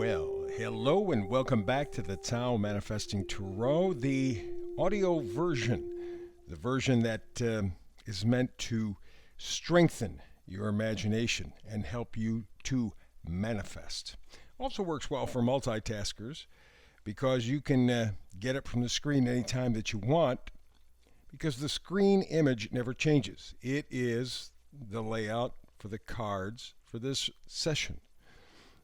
Well, hello and welcome back to the Tao Manifesting Tarot, the audio version, the version that is meant to strengthen your imagination and help you to manifest. Also works well for multitaskers because you can get it from the screen anytime that you want because the screen image never changes. It is the layout for the cards for this session.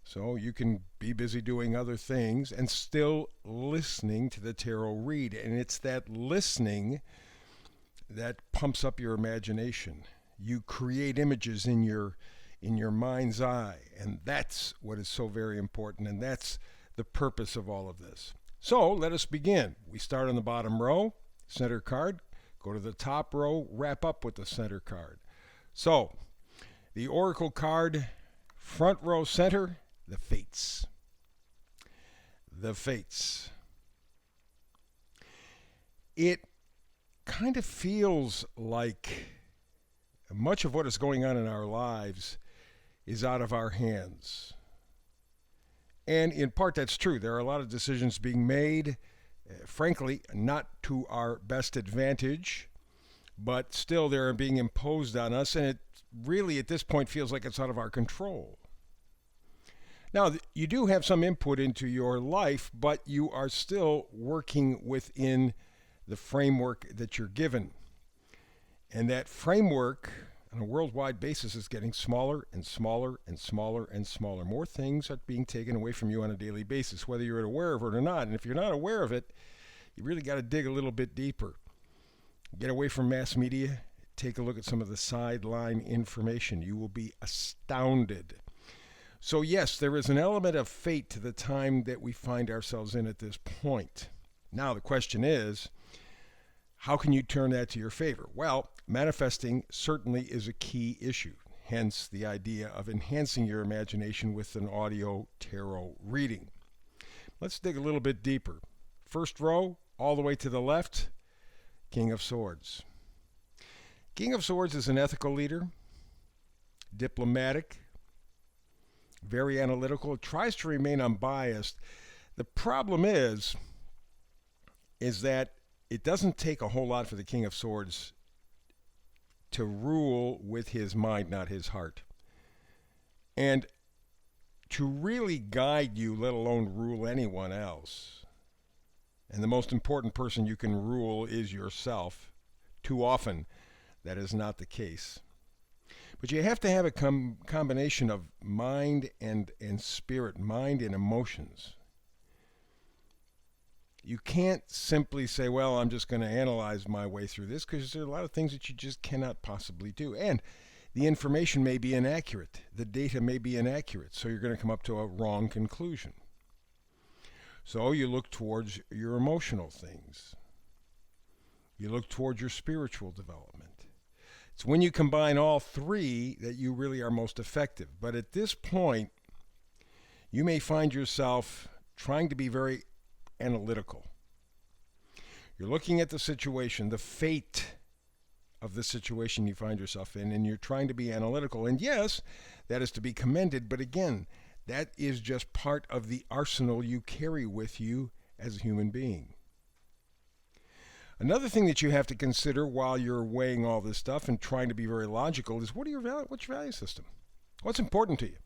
So you can be busy doing other things and still listening to the tarot read. And it's that listening that pumps up your imagination. You create images in your mind's eye, and that's what is so very important, and that's the purpose of all of this. So let us begin. We start on the bottom row, center card, go to the top row, wrap up with the center card. So the oracle card, front row center, the fates. The fates. It kind of feels like much of what is going on in our lives is out of our hands. And in part, that's true. There are a lot of decisions being made, frankly, not to our best advantage, but still they're being imposed on us, and it really at this point feels like it's out of our control. Now, you do have some input into your life, but you are still working within the framework that you're given. And that framework on a worldwide basis is getting smaller and smaller and smaller and smaller. More things are being taken away from you on a daily basis, whether you're aware of it or not. And if you're not aware of it, you really got to dig a little bit deeper. Get away from mass media. Take a look at some of the sideline information. You will be astounded. So yes, there is an element of fate to the time that we find ourselves in at this point. Now the question is, how can you turn that to your favor? Well, manifesting certainly is a key issue, hence the idea of enhancing your imagination with an audio tarot reading. Let's dig a little bit deeper. First row, all the way to the left, King of Swords. King of Swords is an ethical leader, diplomatic, very analytical, tries to remain unbiased. The problem is that it doesn't take a whole lot for the King of Swords to rule with his mind, not his heart. And to really guide you, let alone rule anyone else. And the most important person you can rule is yourself. Too often, that is not the case. But you have to have a combination of mind and spirit, mind and emotions. You can't simply say, well, I'm just going to analyze my way through this, because there are a lot of things that you just cannot possibly do. And the information may be inaccurate. The data may be inaccurate, so you're going to come up to a wrong conclusion. So you look towards your emotional things. You look towards your spiritual development. It's when you combine all three that you really are most effective. But at this point, you may find yourself trying to be very analytical. You're looking at the situation, the fate of the situation you find yourself in, and you're trying to be analytical. And yes, that is to be commended, but again, that is just part of the arsenal you carry with you as a human being. Another thing that you have to consider while you're weighing all this stuff and trying to be very logical is what's your value system? What's important to you?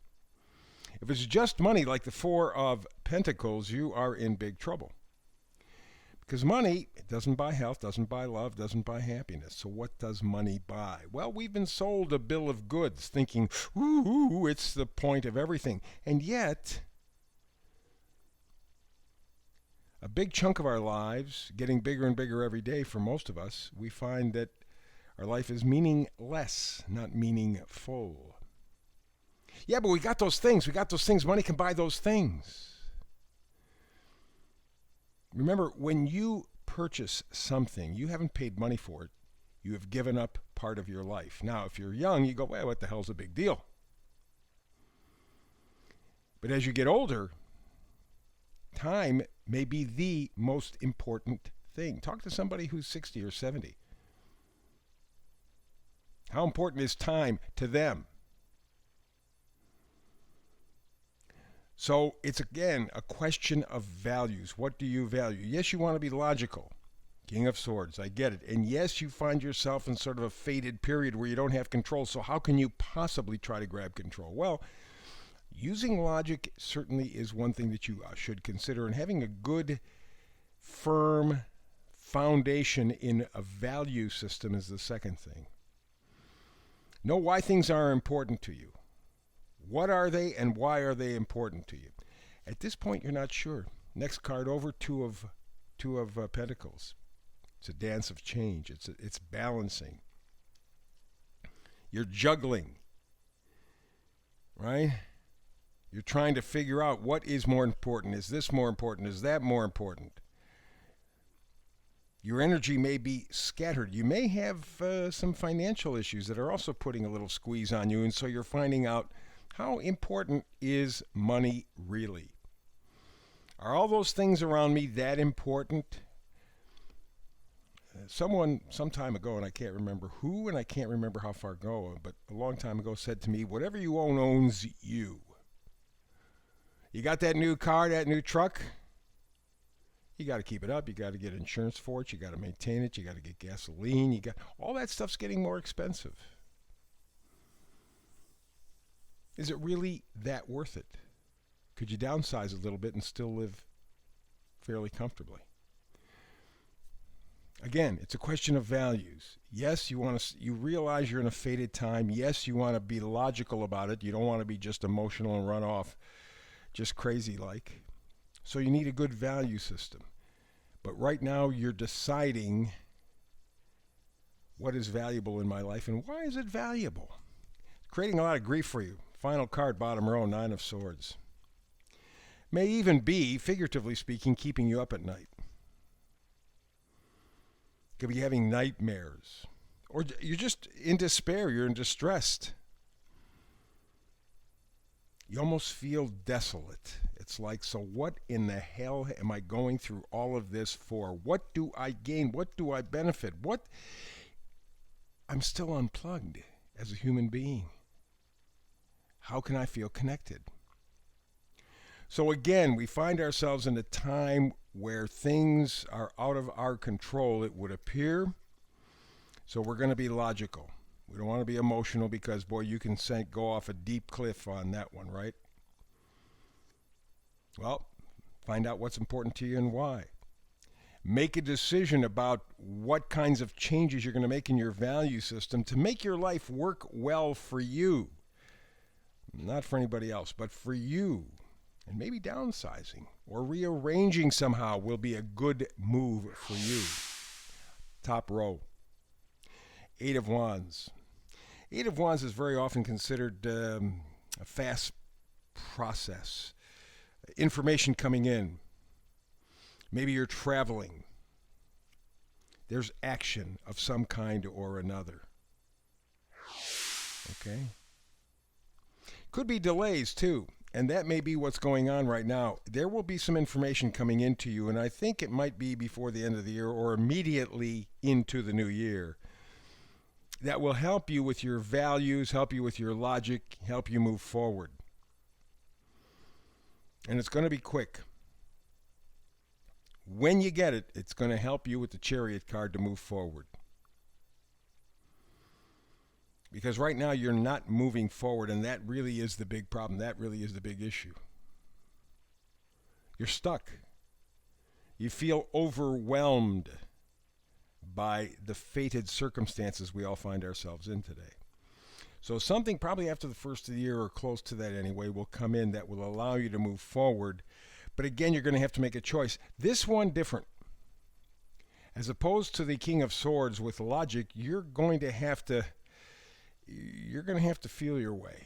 If it's just money, like the Four of Pentacles, you are in big trouble. Because money, it doesn't buy health, doesn't buy love, doesn't buy happiness. So what does money buy? Well, we've been sold a bill of goods thinking, ooh, it's the point of everything. And yet, a big chunk of our lives, getting bigger and bigger every day for most of us, we find that our life is meaningless, not meaningful. Yeah, but we got those things. Money can buy those things. Remember, when you purchase something, you haven't paid money for it. You have given up part of your life. Now, if you're young, you go, well, what the hell's a big deal? But as you get older, time may be the most important thing. Talk to somebody who's 60 or 70. How important is time to them? So it's again a question of values. What do you value? Yes, you want to be logical. King of Swords, I get it. And yes, you find yourself in sort of a fated period where you don't have control. So how can you possibly try to grab control? Well, using logic certainly is one thing that you should consider, and having a good, firm foundation in a value system is the second thing. Know why things are important to you. What are they and why are they important to you? At this point, you're not sure. Next card over, two of Pentacles. It's a dance of change. It's balancing. You're juggling, right? You're trying to figure out what is more important. Is this more important? Is that more important? Your energy may be scattered. You may have some financial issues that are also putting a little squeeze on you, and so you're finding out how important is money really? Are all those things around me that important? Someone some time ago, and I can't remember who and I can't remember how far ago, but a long time ago said to me, whatever you own owns you. You got that new car, that new truck? You got to keep it up. You got to get insurance for it. You got to maintain it. You got to get gasoline. You got all that stuff's getting more expensive. Is it really that worth it? Could you downsize a little bit and still live fairly comfortably? Again, it's a question of values. Yes, you realize you're in a fated time. Yes, you want to be logical about it. You don't want to be just emotional and run off just crazy like. So you need a good value system. But right now you're deciding what is valuable in my life and why is it valuable? It's creating a lot of grief for you. Final card, bottom row, Nine of Swords. May even be, figuratively speaking, keeping you up at night. Could be having nightmares. Or you're just in despair. You're in distress. You almost feel desolate. It's like, so what in the hell am I going through all of this for? What do I gain? What do I benefit? I'm still unplugged as a human being. How can I feel connected? So again, we find ourselves in a time where things are out of our control, it would appear. So we're going to be logical. We don't want to be emotional because, boy, you can go off a deep cliff on that one, right? Well, find out what's important to you and why. Make a decision about what kinds of changes you're going to make in your value system to make your life work well for you. Not for anybody else, but for you. And maybe downsizing or rearranging somehow will be a good move for you. Top row. Eight of Wands. Eight of Wands is very often considered a fast process. Information coming in. Maybe you're traveling. There's action of some kind or another. Okay? Could be delays too, and that may be what's going on right now. There will be some information coming into you, and I think it might be before the end of the year or immediately into the new year, that will help you with your values, help you with your logic, help you move forward. And it's going to be quick. When you get it, it's going to help you with the Chariot card to move forward. Because right now you're not moving forward, and that really is the big problem. That really is the big issue. You're stuck. You feel overwhelmed by the fated circumstances we all find ourselves in today. So something probably after the first of the year or close to that anyway will come in that will allow you to move forward. But again, you're going to have to make a choice. This one different. As opposed to the King of Swords with logic, you're going to have to feel your way.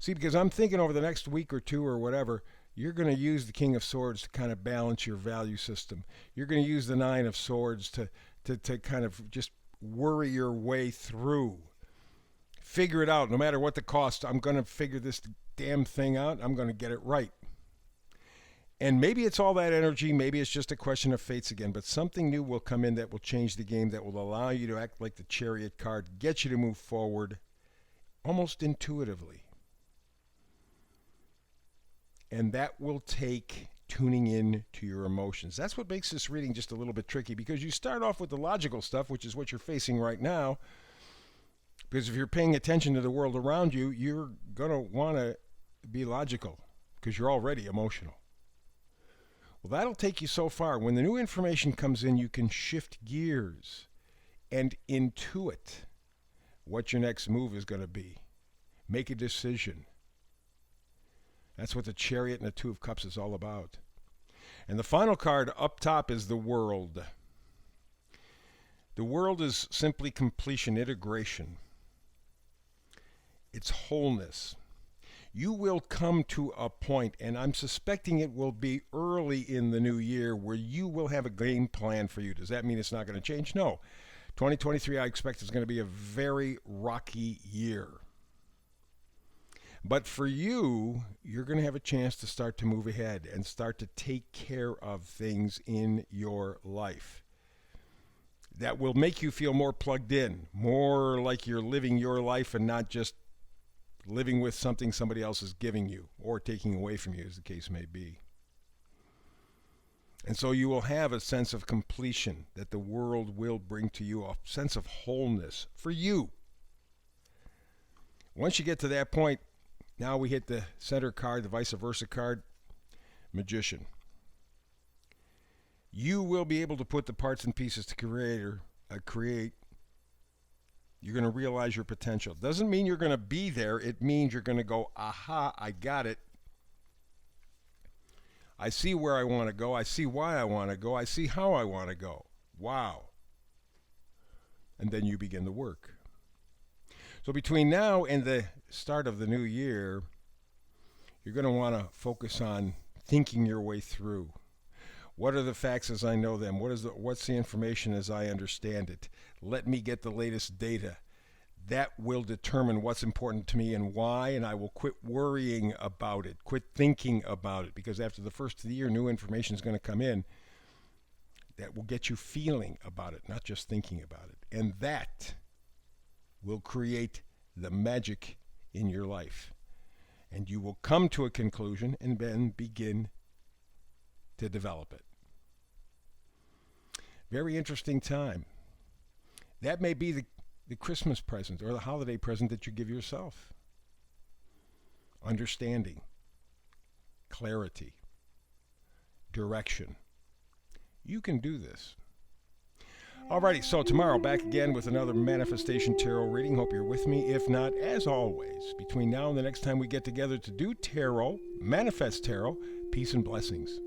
See, because I'm thinking over the next week or two or whatever, you're going to use the King of Swords to kind of balance your value system. You're going to use the Nine of Swords to kind of just worry your way through. Figure it out. No matter what the cost, I'm going to figure this damn thing out. I'm going to get it right. And maybe it's all that energy. Maybe it's just a question of fates again. But something new will come in that will change the game, that will allow you to act like the Chariot card, get you to move forward almost intuitively. And that will take tuning in to your emotions. That's what makes this reading just a little bit tricky, because you start off with the logical stuff, which is what you're facing right now. Because if you're paying attention to the world around you, you're going to want to be logical because you're already emotional. Well, that'll take you so far. When the new information comes in, you can shift gears and intuit what your next move is going to be. Make a decision. That's what the Chariot and the Two of Cups is all about. And the final card up top is the World. The World is simply completion, integration. It's wholeness. You will come to a point, and I'm suspecting it will be early in the new year, where you will have a game plan for you. Does that mean it's not going to change? No. 2023, I expect, is going to be a very rocky year. But for you, you're going to have a chance to start to move ahead and start to take care of things in your life that will make you feel more plugged in, more like you're living your life and not just living with something somebody else is giving you or taking away from you, as the case may be. And so you will have a sense of completion that the world will bring to you, a sense of wholeness for you. Once you get to that point, now we hit the center card, the vice versa card, Magician. You will be able to put the parts and pieces to create. You're going to realize your potential. Doesn't mean you're going to be there. It means you're going to go, aha, I got it. I see where I want to go. I see why I want to go. I see how I want to go. Wow. And then you begin the work. So between now and the start of the new year, you're going to want to focus on thinking your way through. What are the facts as I know them? What's the information as I understand it? Let me get the latest data. That will determine what's important to me and why, and I will quit worrying about it, quit thinking about it, because after the first of the year, new information is going to come in that will get you feeling about it, not just thinking about it. And that will create the magic in your life. And you will come to a conclusion and then begin to develop it. Very interesting time. That may be the Christmas present or the holiday present that you give yourself. Understanding, clarity, direction. You can do this. Alrighty, so tomorrow back again with another Manifestation Tarot reading. Hope you're with me. If not, as always, between now and the next time we get together to do tarot, manifest tarot, peace and blessings.